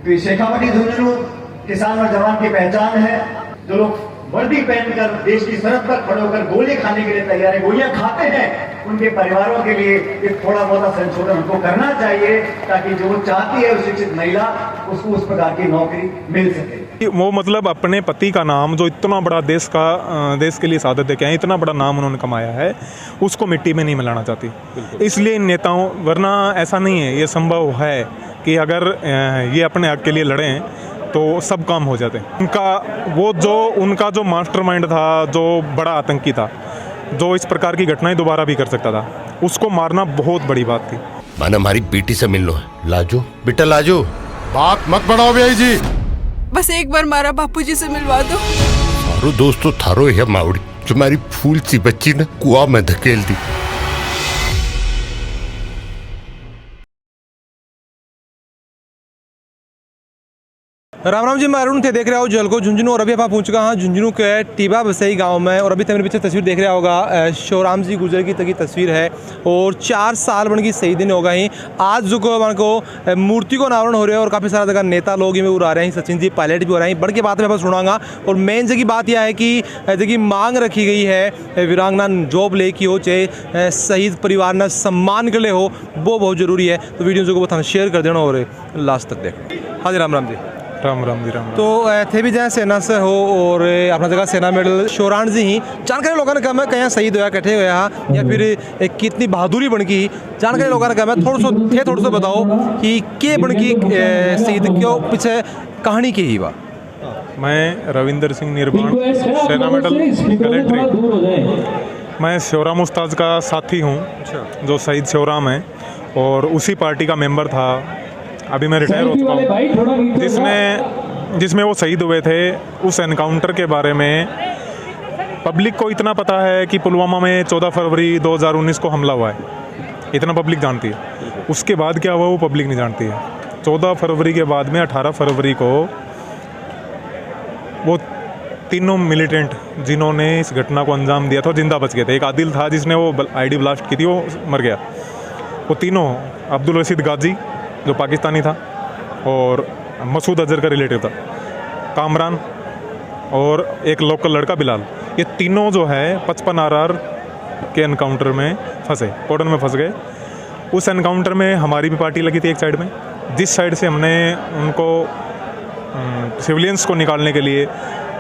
तो ये शेखावटी झुंझुनू किसान और जवान की पहचान है। जो लोग वर्दी पहनकर देश की सरहद पर खड़े होकर गोलियां खाने के लिए तैयार है, गोलियां खाते हैं, उनके परिवारों के लिए ये थोड़ा बहुत संशोधन उनको करना चाहिए ताकि जो वो चाहती है शिक्षित महिला उसको उस प्रकार की नौकरी मिल सके। वो मतलब अपने पति का नाम जो इतना बड़ा देश के लिए सादत दे के आए, इतना बड़ा नाम उन्होंने कमाया है, उसको मिट्टी में नहीं मिलाना चाहती। इसलिए इन नेताओं, वरना ऐसा नहीं है, ये संभव है कि अगर ये अपने हक के लिए लड़ें तो सब काम हो जाते। उनका जो मास्टरमाइंड था, जो बड़ा आतंकी था, जो इस प्रकार की घटनाएं दोबारा भी कर सकता था, उसको मारना बहुत बड़ी बात थी। माना हमारी बेटी से मिलना है। लाजो बेटा लाजो, बात मत बढ़ाओ भैया जी। बस एक बार मारा बापूजी से मिलवा दो। थारो दोस्तों थारो है मावड़ी, जो हमारी फूल सी बच्ची ने कुआं में धकेल दी। राम राम जी, मैं अरुण थे, देख रहे हो जलको झुंझुनू। और अभी आप पहुंच चुका हाँ झुंझुनू के टीबा बसई गांव में। और अभी तक मेरे पीछे तस्वीर देख रहा होगा, शिवराम जी गुजर की तकी तस्वीर है। और 4 साल बन की सही दिन हो गए। आज जो को मूर्ति को अनावरण हो रहे हैं और काफ़ी सारा जगह नेता लोग ही में उड़ा रहे हैं। सचिन जी पायलट भी हो रहे हैं। बड़ की बात मैं सुनाऊंगा। और मेन जगह बात यह है कि जगह मांग रखी गई है वीरांगना जॉब ले की हो, चाहे शहीद परिवार ने सम्मान के लिए हो, वो बहुत ज़रूरी है। तो वीडियो जो बताना शेयर कर देना और लास्ट तक देखो। हाँ जी, राम राम जी। राम राम जी, राम राम। तो थे भी जहाँ सेना से हो और अपना जगह सेना मेडल शिवराम जी ही जानकारी लोगों ने कहा कहीं शहीद होया कटे होया या फिर कितनी बहादुरी बन की जानकारी लोगों ने कहा थोड़ा सा बताओ कि के बन की शहीद क्यों पीछे कहानी की ही बा। मैं रविंदर सिंह निर्माण, सेना मेडल कलेक्ट्री। मैं शिवराम उस्ताद का साथी हूँ, जो शहीद शिवराम है, और उसी पार्टी का मेंबर था। अभी मैं रिटायर हो चुका हूँ। जिसमें वो शहीद हुए थे, उस एनकाउंटर के बारे में पब्लिक को इतना पता है कि पुलवामा में 14 फरवरी 2019 को हमला हुआ है, इतना पब्लिक जानती है। उसके बाद क्या हुआ वो पब्लिक नहीं जानती है। 14 फरवरी के बाद में 18 फरवरी को वो तीनों मिलिटेंट जिन्होंने इस घटना को अंजाम दिया था जिंदा बच गए थे। एक आदिल था जिसने वो आईडी ब्लास्ट की थी, वो मर गया। वो तीनों, अब्दुल रशीद गाजी जो पाकिस्तानी था और मसूद अजहर का रिलेटिव था, कामरान, और एक लोकल लड़का बिलाल, ये तीनों जो है 55 RR के एनकाउंटर में फंसे, कॉर्डन में फंस गए। उस एनकाउंटर में हमारी भी पार्टी लगी थी एक साइड में, जिस साइड से हमने उनको सिविलियंस को निकालने के लिए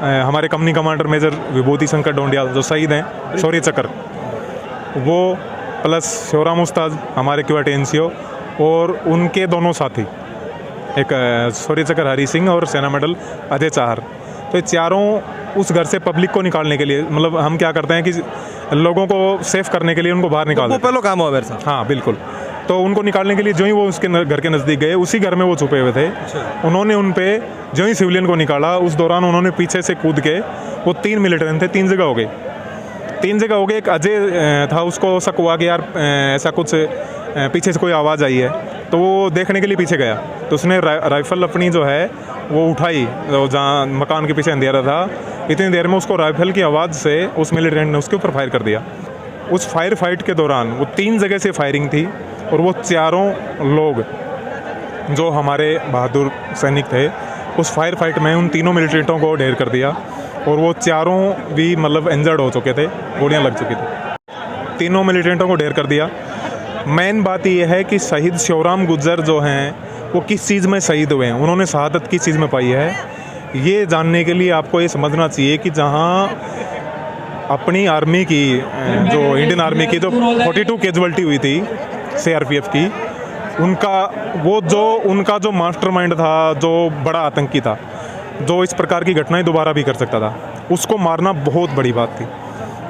हमारे कंपनी कमांडर मेजर विभूति शंकर डोंडिया जो शहीद हैं शौर्य चक्र, वो प्लस शिवराम उस्ताद हमारे क्यूआरटी NCO और उनके दोनों साथी, एक शौर्य चक्र हरी सिंह और सेना मेडल अजय चाहर। तो ये चारों उस घर से पब्लिक को निकालने के लिए, मतलब हम क्या करते हैं कि लोगों को सेफ करने के लिए उनको बाहर निकाल देते हैं। पहले काम हुआ मेरे साथ। हाँ बिल्कुल। तो उनको निकालने के लिए जो ही वो उसके घर के नज़दीक गए, उसी घर में वो छुपे हुए थे। उन्होंने उन पे जो ही सिविलियन को निकाला, उस दौरान उन्होंने पीछे से कूद के, वो 3 मिलिटेंट थे, 3 जगह हो गए। एक अजय था, उसको शक हुआ कि यार ऐसा कुछ पीछे से कोई आवाज़ आई है, तो वो देखने के लिए पीछे गया। तो उसने राइफ़ल अपनी जो है वो उठाई, जहाँ मकान के पीछे अंधेरा था। इतनी देर में उसको राइफ़ल की आवाज़ से उस मिलिटेंट ने उसके ऊपर फायर कर दिया। उस फाइट के दौरान वो 3 जगह से फायरिंग थी और वो चारों लोग जो हमारे बहादुर सैनिक थे, उस फाइट में उन तीनों मिलिटेंटों को ढेर कर दिया। और वो चारों भी मतलब इंजर्ड हो चुके थे, गोलियां लग चुकी थी। तीनों मिलिटेंटों को ढेर कर दिया। मेन बात ये है कि शहीद शिवराम गुजर जो हैं वो किस चीज़ में शहीद हुए हैं, उन्होंने शहादत किस चीज़ में पाई है, ये जानने के लिए आपको ये समझना चाहिए कि जहाँ अपनी आर्मी की, जो इंडियन आर्मी की जो 42 कैजुअल्टी हुई थी CRPF की, उनका जो मास्टरमाइंड था, जो बड़ा आतंकी था, जो इस प्रकार की घटनाएं दोबारा भी कर सकता था, उसको मारना बहुत बड़ी बात थी।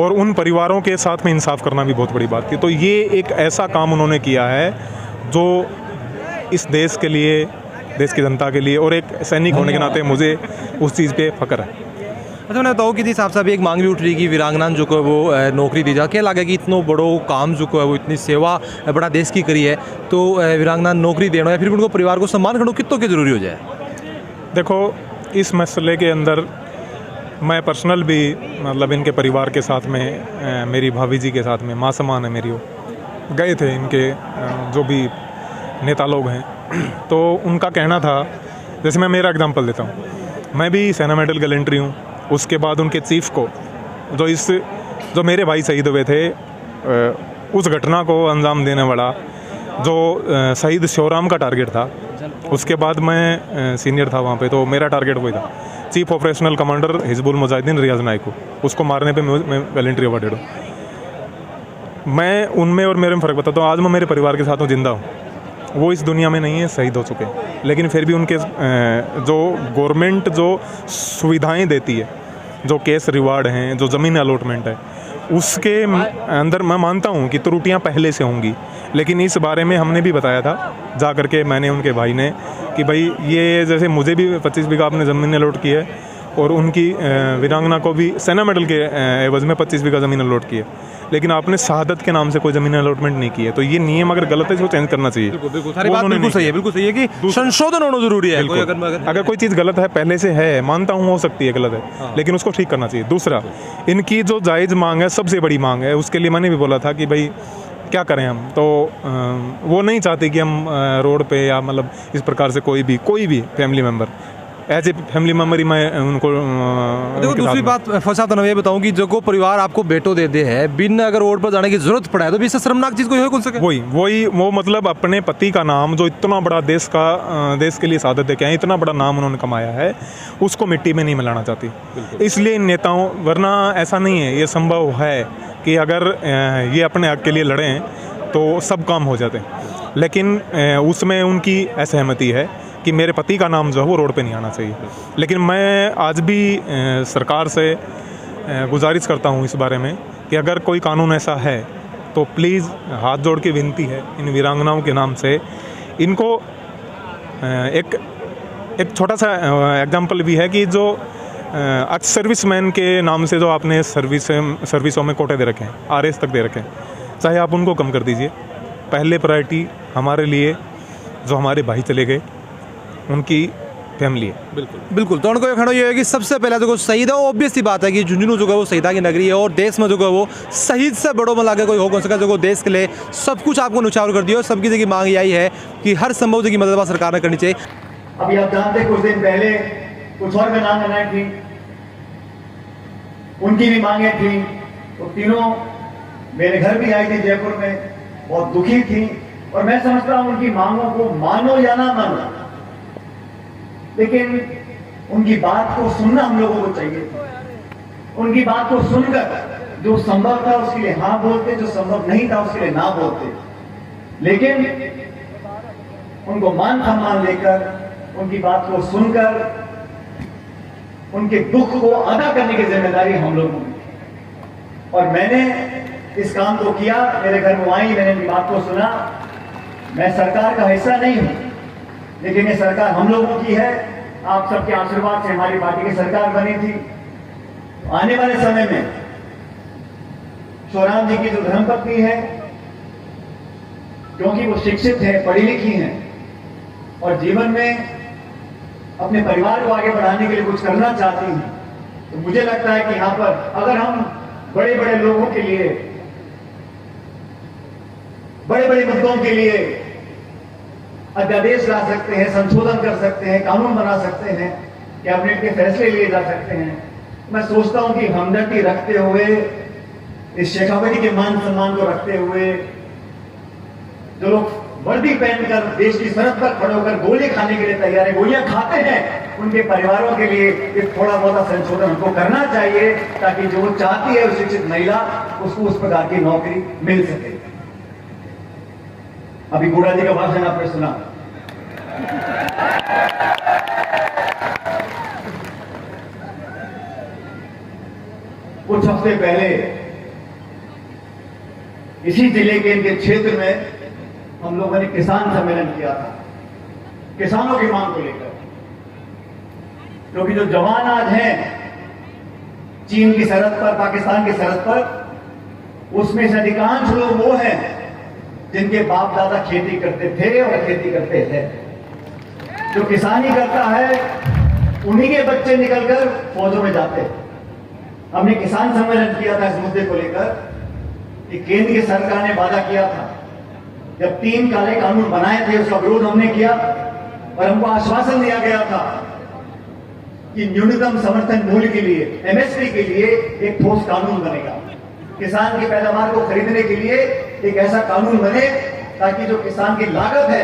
और उन परिवारों के साथ में इंसाफ करना भी बहुत बड़ी बात थी। तो ये एक ऐसा काम उन्होंने किया है जो इस देश के लिए, देश की जनता के लिए, और एक सैनिक होने के नाते मुझे उस चीज़ पे फ़ख्र है। अच्छा, मैं बताऊँ कि जिस हिसाब से एक मांग भी उठ रही कि वीरांगना जो को वो नौकरी दी जा, क्या लगे कि इतना बड़ो काम जो है वो इतनी सेवा बड़ा देश की करी है, तो वीरांगना नौकरी देना या फिर उनको परिवार को सम्मान करना कितों के ज़रूरी हो जाए। देखो, इस मसले के अंदर मैं पर्सनल भी, मतलब इनके परिवार के साथ में, मेरी भाभी जी के साथ में, माँ समान है मेरी, वो गए थे इनके जो भी नेता लोग हैं। तो उनका कहना था जैसे मैं मेरा एग्जांपल देता हूँ, मैं भी सेना मेडल गैलेंट्री हूँ। उसके बाद उनके चीफ को जो मेरे भाई शहीद हुए थे, उस घटना को अंजाम देने वाला जो शहीद शिवराम का टारगेट था, उसके बाद मैं सीनियर था वहाँ पे, तो मेरा टारगेट वही था। Chief operational commander Hizbul Mujahideen Riyaz Naik को, उसको मारने पे मैं गैलेंट्री अवार्डेड हूँ। मैं उनमें और मेरे में फ़र्क बताता हूँ। आज मैं मेरे परिवार के साथ हूँ, जिंदा हूँ। वो इस दुनिया में नहीं है, शहीद हो चुके हैं, लेकिन फिर भी उनके जो गवर्नमेंट जो सुविधाएं देती है, जो केस रिवार्ड हैं, जो ज़मीन अलॉटमेंट है, उसके अंदर मैं मानता हूँ कि त्रुटियाँ पहले से होंगी, लेकिन इस बारे में हमने भी बताया था जा करके, मैंने उनके भाई ने, कि भाई ये जैसे मुझे भी 25 बीघा आपने ज़मीन अलॉट की है और उनकी वीरांगना को भी सेना मेडल के एवज में 25 बीघा ज़मीन अलॉट की है, लेकिन आपने शहादत के नाम से कोई ज़मीन अलॉटमेंट नहीं की है। तो ये नियम अगर गलत है इसको चेंज करना चाहिए। सारी बात बिल्कुल सही है, बिल्कुल सही है कि संशोधन होना जरूरी है। अगर कोई चीज़ गलत है, पहले से है, मानता हूँ हो सकती है गलत है, लेकिन उसको ठीक करना चाहिए। दूसरा, इनकी जो जायज़ मांग है, सबसे बड़ी मांग है, उसके लिए मैंने भी बोला था कि भाई क्या करें हम, तो वो नहीं चाहते कि हम रोड पे या मतलब इस प्रकार से कोई भी family member as a family member ही मैं उनको देखो। दूसरी बात फसाद मैं ये बताऊं कि जो को परिवार आपको बेटो दे दे है, बिन अगर रोड पर जाने की जरूरत पड़ा है, तो भी इससे शर्मनाक चीज़ कोई हो कौन सके। वो मतलब अपने पति का नाम, जो इतना बड़ा देश के लिए शहादत दे के आए, इतना बड़ा नाम उन्होंने कमाया है, उसको मिट्टी में नहीं मिलाना चाहती। इसलिए इन नेताओं, वरना ऐसा नहीं है, ये संभव है कि अगर ये अपने हक के लिए लड़ें तो सब काम हो जाते, लेकिन उसमें उनकी असहमति है कि मेरे पति का नाम जो है वो रोड पे नहीं आना चाहिए। लेकिन मैं आज भी सरकार से गुजारिश करता हूँ इस बारे में कि अगर कोई कानून ऐसा है तो प्लीज़ हाथ जोड़ के विनती है इन वीरांगनाओं के नाम से, इनको एक छोटा सा एग्जांपल भी है कि जो एक्स सर्विसमैन के नाम से जो आपने सर्विसों में कोटे दे रखे हैं, RS तक दे रखे हैं, चाहे आप उनको कम कर दीजिए। पहले प्रायोरिटी हमारे लिए जो हमारे भाई चले गए, उनकी फैमिली है। बिल्कुल। तो उनको ये कहना ये है कि सबसे पहले जो शहीद है, वो ऑब्वियस सी बात है कि झुंझुनू जो है वो शहीदा की नगरी है, और देश में जो है वो शहीद से बड़ों में लाके कोई हो कौन सका जो देश के लिए सब कुछ आपको नुछावर कर दिया। और सबकी जगह मांग यही है कि हर संभव जगह मदद सरकार ने करनी चाहिए। अभी आप जानते कुछ दिन पहले कुछ और वीरांगनाएं थी, उनकी भी मांगे थी, वो तीनों मेरे घर भी आई थी जयपुर में, बहुत दुखी थी। और मैं समझता हूं उनकी मांगों को मानो या ना मानो, लेकिन उनकी बात को सुनना हम लोगों को चाहिए। उनकी बात को सुनकर जो संभव था उसके लिए हाँ बोलते, जो संभव नहीं था उसके लिए ना बोलते, लेकिन उनको मान सम्मान लेकर, उनकी बात को सुनकर, उनके दुख को अदा करने की जिम्मेदारी हम लोगों की। और मैंने इस काम को किया, मेरे घर में आई, मैंने इनकी बात को सुना। मैं सरकार का हिस्सा नहीं हूं, लेकिन ये सरकार हम लोगों की है। आप सबके आशीर्वाद से हमारी पार्टी की सरकार बनी थी। आने वाले समय में शिवराम जी की जो धर्मपत्नी है, क्योंकि वो शिक्षित है, पढ़ी लिखी हैं और जीवन में अपने परिवार को आगे बढ़ाने के लिए कुछ करना चाहती हैं, तो मुझे लगता है कि यहां पर अगर हम बड़े बड़े लोगों के लिए, बड़े बड़े मुद्दों के लिए अध्यादेश ला सकते हैं, संशोधन कर सकते हैं, कानून बना सकते हैं, कैबिनेट के फैसले लिए जा सकते हैं, मैं सोचता हूं कि हमदर्दी रखते हुए, इस शेखावती के मान सम्मान को रखते हुए, जो लोग वर्दी पहनकर देश की सरहद पर खड़े होकर गोली खाने के लिए तैयार है, गोलियां खाते हैं, उनके परिवारों के लिए एक थोड़ा बहुत संशोधन हमको करना चाहिए, ताकि जो वो चाहती है, शिक्षित महिला, उसको उस प्रकार की नौकरी मिल सके। अभी बूढ़ा जी का भाषण आपने सुना, कुछ हफ्ते पहले इसी जिले के इनके क्षेत्र में हम लोगों ने किसान सम्मेलन किया था, किसानों की मांग को लेकर। क्योंकि जो जवान आज हैं चीन की सरहद पर, पाकिस्तान की सरहद पर, उसमें से अधिकांश लोग वो हैं जिनके बाप दादा खेती करते थे और खेती करते हैं। जो किसानी करता है उन्हीं के बच्चे निकलकर फौजों में जाते हैं। हमने किसान सम्मेलन किया था इस मुद्दे को लेकर कि केंद्र की सरकार ने वादा किया था, जब 3 काले कानून बनाए थे उसका विरोध हमने किया, और हमको आश्वासन दिया गया था कि न्यूनतम समर्थन मूल्य के लिए, एमएसपी के लिए एक ठोस कानून बनेगा। किसान की पैदावार को खरीदने के लिए एक ऐसा कानून बने ताकि जो किसान की लागत है,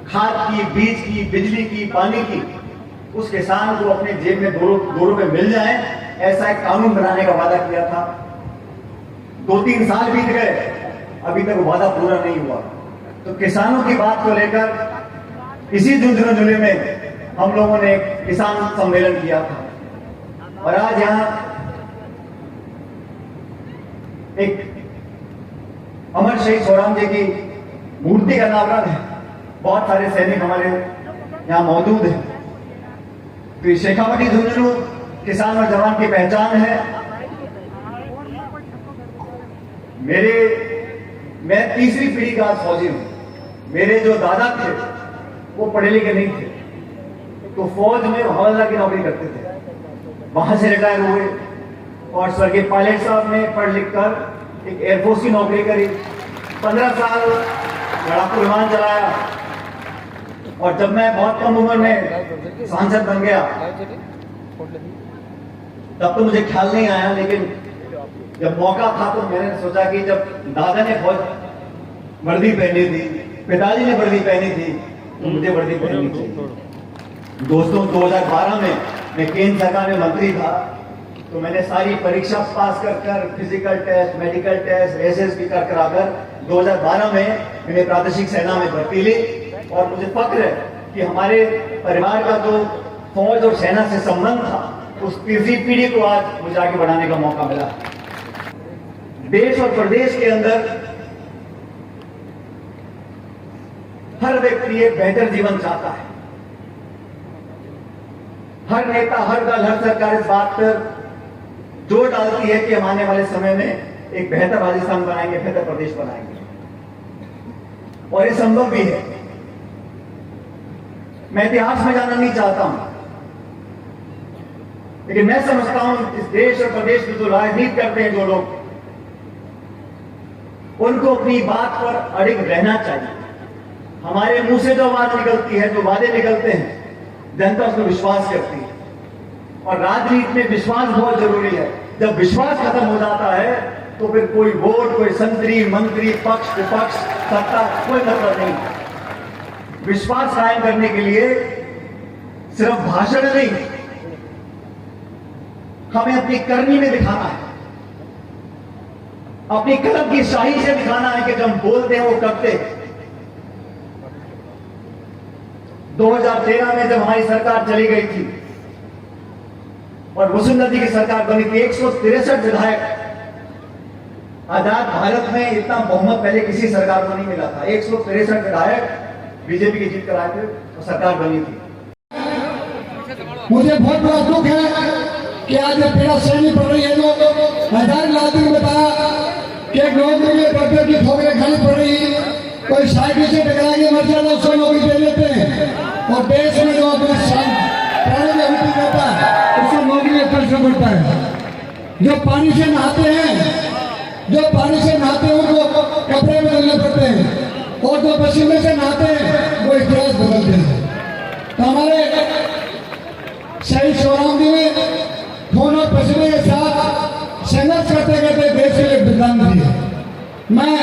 खाद की, बीज की, बिजली की, पानी की, उस किसान को अपने जेब में 2 रुपए मिल जाए, ऐसा एक कानून बनाने का वादा किया था। 2-3 साल बीत गए, अभी तक वादा पूरा नहीं हुआ। तो किसानों की बात को लेकर इसी झुंझुनू जिले में हम लोगों ने एक किसान सम्मेलन किया था और आज यहां एक अमर शहीद सोराम जी की मूर्ति का अनावरण है। बहुत सारे सैनिक हमारे यहां मौजूद हैं। तो ये शेखावटी झुंझुनू किसान और जवान की पहचान है। मैं तीसरी पीढ़ी का आज फौजी हूं। मेरे जो दादा थे वो पढ़े लिखे नहीं थे, तो फौज में हवलदार की नौकरी करते थे। वहां से रिटायर हुए और स्वर्गीय पायलट साहब ने पढ़ लिख कर एक एयरफोर्स की नौकरी करी। 15 साल लड़ाकू विमान चलाया और जब मैं बहुत कम उम्र में सांसद बन गया तब तो मुझे ख्याल नहीं आया, लेकिन जब मौका था तो मैंने सोचा कि जब दादा ने फौज वर्दी पहनी थी, पिताजी ने वर्दी पहनी थी, तो मुझे वर्दी पहननी चाहिए। दोस्तों, 2012 में मैं केंद्र सरकार में मंत्री था, तो मैंने सारी परीक्षा पास कर physical test, medical test, SSB कर आकर 2012 में मैंने प्रादेशिक सेना में भर्ती ली और मुझे फक्र है कि हमारे परिवार का जो फौज और सेना से संबंध था, उस तीसरी पीढ़ी को आज मुझे आगे बढ़ाने का मौका मिला। देश और प्रदेश के अंदर हर व्यक्ति एक बेहतर जीवन चाहता है। हर नेता, हर दल, हर सरकार इस बात पर जोर डालती है कि हम आने वाले समय में एक बेहतर राजस्थान बनाएंगे, बेहतर प्रदेश बनाएंगे, और ये संभव भी है। मैं इतिहास में जाना नहीं चाहता हूं, लेकिन मैं समझता हूं इस देश और प्रदेश में जो राजनीति करते हैं जो लोग, उनको अपनी बात पर अड़िग रहना चाहिए। हमारे मुंह से जो बात निकलती है, जो वादे निकलते हैं, जनता उसमें विश्वास करती है और राजनीति में विश्वास बहुत जरूरी है। जब विश्वास खत्म हो जाता है तो फिर कोई वोट, कोई संतरी, मंत्री, पक्ष, विपक्ष, सत्ता, कोई मतलब नहीं। विश्वास कायम करने के लिए सिर्फ भाषण नहीं, हमें अपनी करनी में दिखाना है, अपनी कलम की शाही से दिखाना है कि जब हम बोलते हैं वो करते हैं। 2013 में जब हमारी सरकार चली गई थी और वसुंधरा जी की सरकार बनी थी, 163 विधायक, आजाद भारत में इतना बहुमत पहले किसी सरकार को नहीं मिला था। 163 विधायक बीजेपी की जीत कर आए थे और सरकार बनी थी। मुझे बहुत बड़ा दुख है कि आज ये पीड़ा सहनी पड़ रही है। लोग हजार लाख ने बताया कि एक नौकरी में डॉक्टर की ठोकरें खानी पड़ रही, कोई साइकिल से टकरा के मर जाता, उसको नौकरी दे देते हैं, और देश में जो अपने प्राणों की आहुति देता है उसको नौकरी में खर्च पड़ता है। जो पानी से नहाते हैं उनको कपड़े बदलने पड़ते हैं, और जो पसीने से नहाते हैं वो इतिहास बदलते हैं। तो हमारे शहीद सोराम जी ने खून और पसीने के साथ संघर्ष करते करते देश के लिए बलिदान दिए। मैं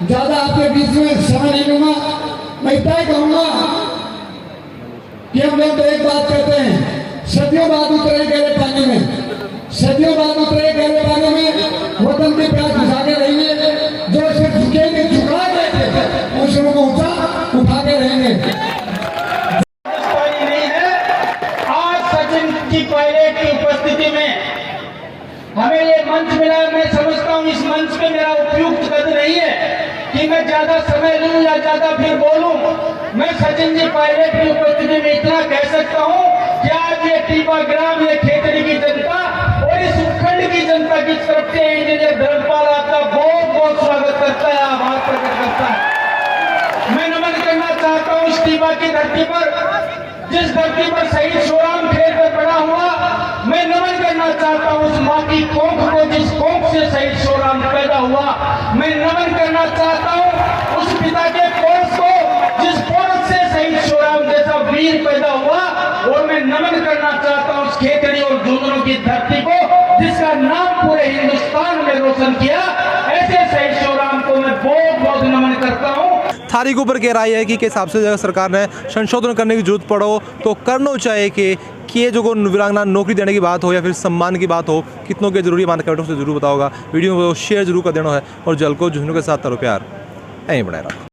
ज्यादा आपके बीच में समय नहीं लूंगा। मैं इतना ही कहूंगा कि हम लोग तो एक बात कहते हैं, सदियों बाद उतरे गहरे पानी में, सदियों बाद उतरे गहरे पानी में वतन की प्यास बुझा के रहेंगे। जो सिर्फ झुकेंगे, झुका के उन सबों को ऊंचा उठा के रहेंगे। की पायलट की उपस्थिति में हमें ये मंच मिला। मैं समझता हूँ इस मंच पे मेरा उपयुक्त कद नहीं है कि मैं ज्यादा समय लूं या ज्यादा फिर बोलूं। मैं सचिन जी पायलट की उपस्थिति में इतना कह सकता हूँ कि आज ये टीपा ग्राम, ये खेतड़ी की जनता और इस उपखंड की जनता की तरफ से इंजीनियर धर्मपाल आपका बहुत बहुत स्वागत करता है, आभार प्रकट करता है। मैं नमन करना चाहता हूँ इस टीपा की धरती पर, जिस धरती पर शहीद सोराम खेल पर पड़ा हुआ। मैं नमन करना चाहता हूं उस मां की कोख को, जिस कोख से शहीद सोराम पैदा हुआ। मैं नमन करना चाहता हूं उस पिता के पोष को, जिस पोष से शहीद शिवराम जैसा वीर पैदा हुआ, और मैं नमन करना चाहता हूँ उस खेतड़ी और झुंझुनू की धरती को जिसका नाम पूरे हिंदुस्तान में रोशन किया। ऐसे शहीद शिवराम को मैं बहुत बहुत नमन करता हूँ। थारी के ऊपर कह रहा है कि किस हिसाब से अगर सरकार ने संशोधन करने की जरूरत पड़ो तो करना चाहिए कि ये जो को वीरांगना नौकरी देने की बात हो या फिर सम्मान की बात हो, कितनों के जरूरी मान कमेंटों से जरूर बताओगा। वीडियो को शेयर जरूर कर देना है और जल को झुंझुनू के साथ तारो प्यार ऐ बनाए रखो।